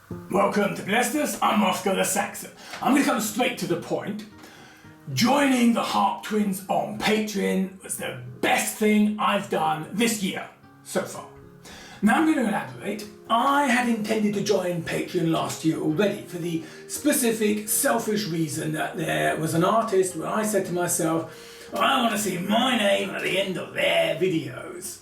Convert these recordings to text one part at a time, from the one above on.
Welcome to Blestus, I'm Oscar the Saxon. I'm going to come straight to the point. Joining the Harp Twins on Patreon was the best thing I've done this year so far. Now I'm going to elaborate. I had intended to join Patreon last year already for the specific selfish reason that there was an artist where I said to myself, I want to see my name at the end of their videos.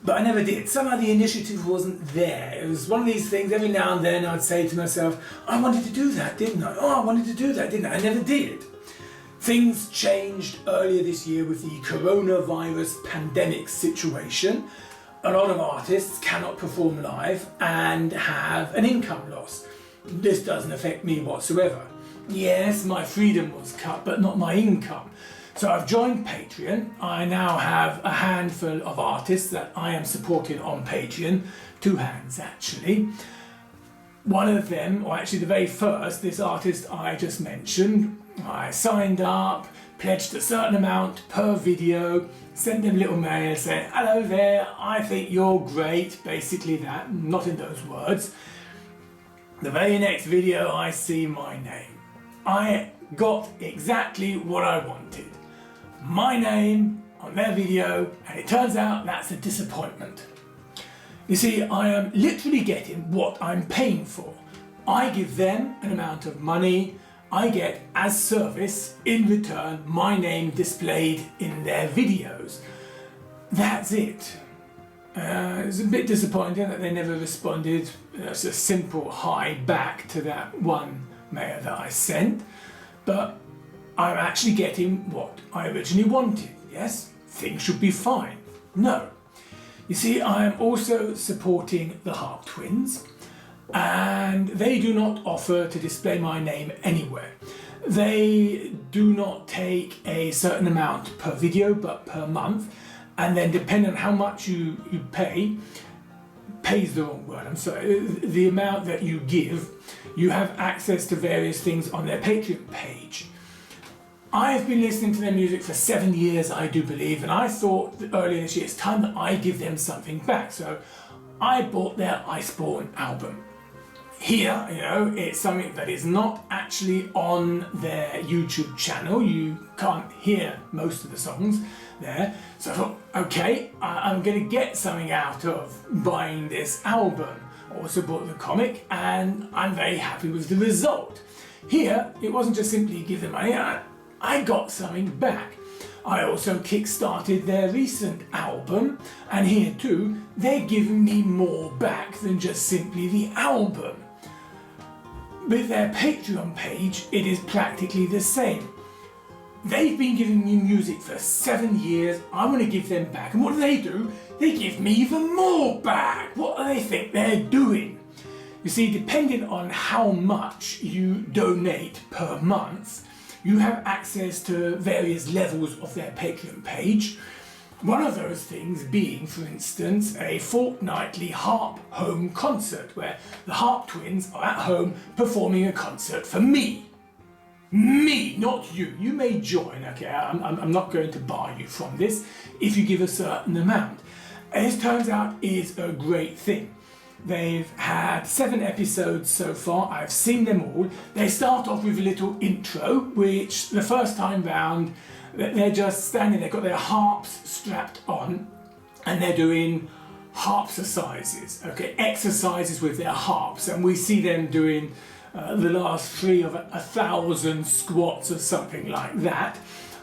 But I never did. Somehow the initiative wasn't there. It was one of these things, every now and then I'd say to myself, I wanted to do that, didn't I? Oh, I wanted to do that, didn't I? I never did. Things changed earlier this year with the coronavirus pandemic situation. A lot of artists cannot perform live and have an income loss. This doesn't affect me whatsoever. Yes, my freedom was cut, but not my income. So I've joined Patreon. I now have a handful of artists that I am supporting on Patreon. 2 hands actually. One of them, or actually the very first, this artist I just mentioned, I signed up, pledged a certain amount per video, sent them little mail saying, hello there, I think you're great, basically that, not in those words. The very next video I see my name. I got exactly what I wanted. My name on their video, and it turns out that's a disappointment. You see, I am literally getting what I'm paying for. I give them an amount of money, I get as service, in return, my name displayed in their videos. That's it. It's a bit disappointing that they never responded. It's a simple hi back to that one mail that I sent, but I'm actually getting what I originally wanted. Yes, things should be fine. No. You see, I am also supporting the Harp Twins, and they do not offer to display my name anywhere. They do not take a certain amount per video, but per month, and then depending on how much you pay is the wrong word, I'm sorry, the amount that you give, you have access to various things on their Patreon page. I've been listening to their music for 7 years, I do believe, and I thought that earlier this year it's time that I give them something back. So I bought their Iceborne album. Here, it's something that is not actually on their YouTube channel. You can't hear most of the songs there. So I thought, okay, I'm going to get something out of buying this album. I also bought the comic, and I'm very happy with the result. Here, it wasn't just simply give them money. I got something back. I also kick-started their recent album, and here too, they're giving me more back than just simply the album. With their Patreon page, it is practically the same. They've been giving me music for 7 years, I want to give them back, and what do? They give me even more back! What do they think they're doing? You see, depending on how much you donate per month, you have access to various levels of their Patreon page. One of those things being, for instance, a fortnightly harp home concert where the Harp Twins are at home performing a concert for me. Me, not you. You may join, okay? I'm not going to bar you from this if you give a certain amount. And this turns out is a great thing. They've had 7 episodes so far, I've seen them all. They start off with a little intro, which the first time round, they're just standing there, got their harps strapped on, and they're doing harpsercises, okay, exercises with their harps, and we see them doing the last 3 of 1,000 squats or something like that.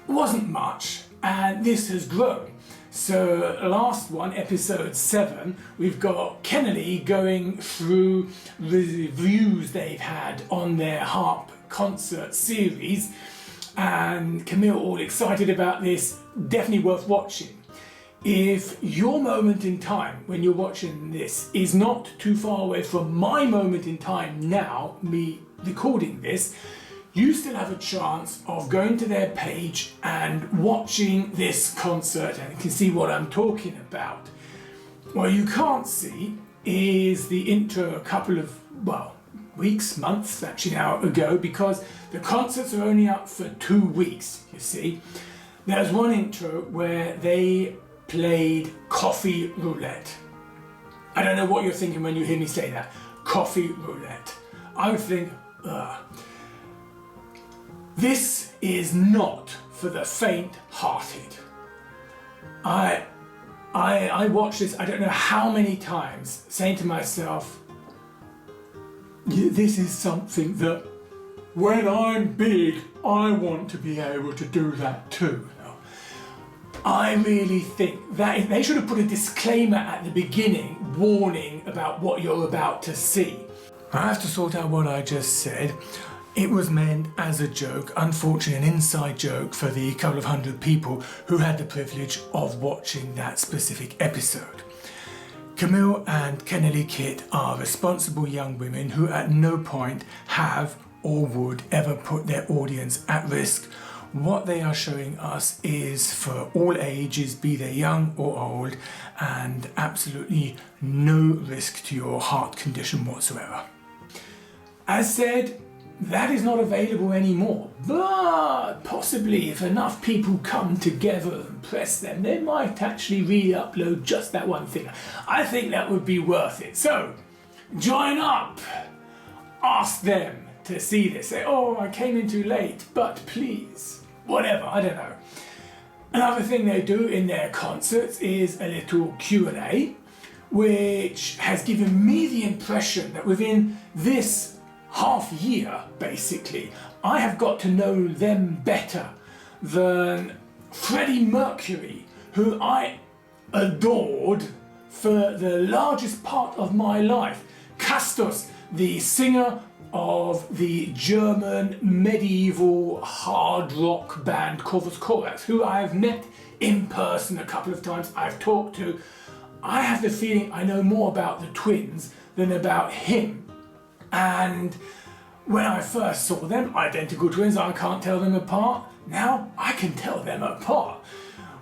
Wasn't much, and this has grown. So last one, episode 7, we've got Kennedy going through the reviews they've had on their harp concert series, and Camille all excited about this, definitely worth watching. If your moment in time when you're watching this is not too far away from my moment in time now, me recording this, you still have a chance of going to their page and watching this concert, and you can see what I'm talking about. What you can't see is the intro a couple of, weeks, months actually now ago, because the concerts are only up for 2 weeks, you see. There's one intro where they played Coffee Roulette. I don't know what you're thinking when you hear me say that. coffee roulette. I would think, this is not for the faint-hearted. I watched this, I don't know how many times, saying to myself, this is something that when I'm big, I want to be able to do that too. I really think that they should have put a disclaimer at the beginning, warning about what you're about to see. I have to sort out what I just said. It was meant as a joke, unfortunately an inside joke for the couple of hundred people who had the privilege of watching that specific episode. Camille and Kennelly Kit are responsible young women who at no point have or would ever put their audience at risk. What they are showing us is for all ages, be they young or old, and absolutely no risk to your heart condition whatsoever. As said, that is not available anymore, but possibly if enough people come together and press them, they might actually re-upload just that one thing. I think that would be worth it. So, join up, ask them to see this, say, oh, I came in too late, but please, whatever, I don't know. Another thing they do in their concerts is a little Q&A, which has given me the impression that within this half year, basically, I have got to know them better than Freddie Mercury, who I adored for the largest part of my life. Castus, the singer of the German medieval hard rock band Corvus Corax, who I have met in person a couple of times, I've talked to. I have the feeling I know more about the twins than about him. And when I first saw them, identical twins, I can't tell them apart. Now I can tell them apart.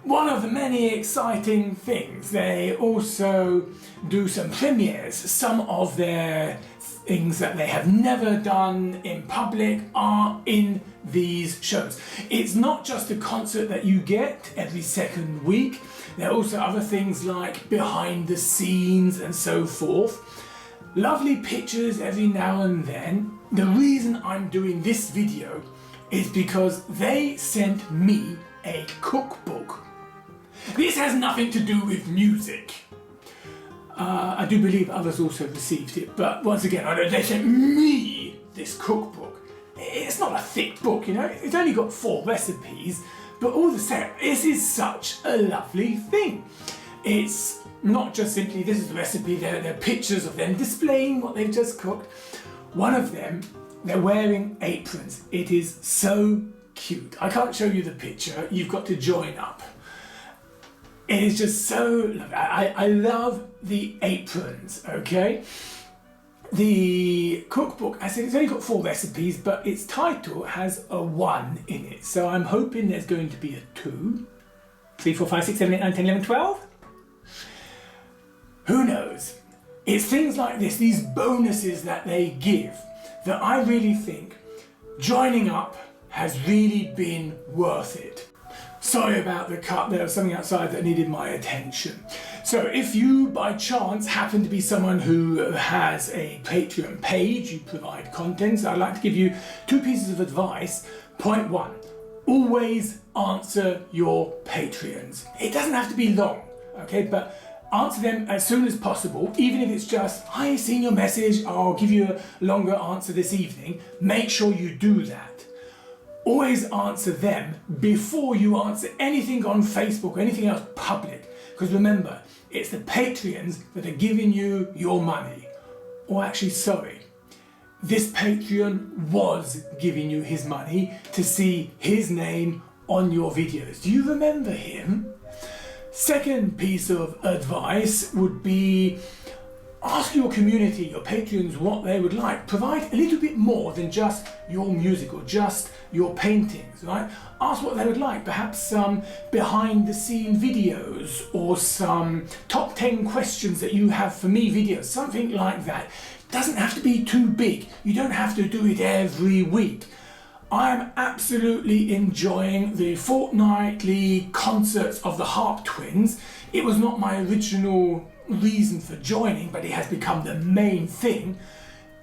One of the many exciting things, they also do some premieres. Some of their things that they have never done in public are in these shows. It's not just a concert that you get every second week. There are also other things like behind the scenes and so forth. Lovely pictures every now and then. The reason I'm doing this video is because they sent me a cookbook. This has nothing to do with music. I do believe others also received it, but once again, they sent me this cookbook. It's not a thick book, you know, it's only got 4 recipes, but all the same, this is such a lovely thing. It's not just simply this is the recipe, there are pictures of them displaying what they've just cooked. One of them, they're wearing aprons. It is so cute. I can't show you the picture, you've got to join up. It is just so lovely. I love the aprons, okay? The cookbook, I said it's only got 4 recipes, but its title has a 1 in it. So I'm hoping there's going to be a 2. 3, 4, 5, 6, 7, 8, 9, 10, 11, 12. Who knows? It's things like this, these bonuses that they give, that I really think joining up has really been worth it. Sorry about the cut, there was something outside that needed my attention. So if you by chance happen to be someone who has a Patreon page, you provide content, so I'd like to give you 2 pieces of advice. Point 1, always answer your Patreons. It doesn't have to be long, okay, but answer them as soon as possible, even if it's just, hi, seen your message, I'll give you a longer answer this evening. Make sure you do that. Always answer them before you answer anything on Facebook or anything else public. Because remember, it's the Patreons that are giving you your money. Or actually, sorry, this Patreon was giving you his money to see his name on your videos. Do you remember him? Second piece of advice would be ask your community, your Patreons, what they would like. Provide a little bit more than just your music or just your paintings, right? Ask what they would like, perhaps some behind the scene videos or some top 10 questions that you have for me videos, something like that. It doesn't have to be too big. You don't have to do it every week. I'm absolutely enjoying the fortnightly concerts of the Harp Twins. It was not my original reason for joining, but it has become the main thing.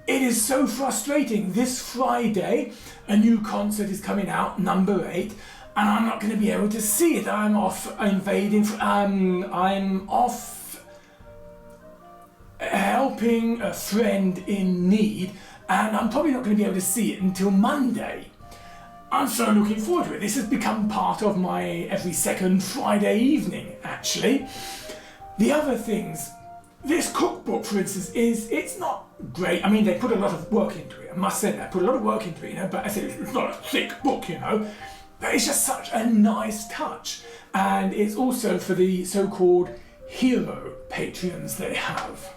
It is so frustrating. This Friday, a new concert is coming out, number 8, and I'm not going to be able to see it. I'm off helping a friend in need, and I'm probably not going to be able to see it until Monday. I'm so looking forward to it. This has become part of my every second Friday evening, actually. The other things, this cookbook, for instance, it's not great. I mean, they put a lot of work into it. I must say that. Put a lot of work into it, but I said it's not a thick book, But it's just such a nice touch. And it's also for the so-called hero Patreons they have.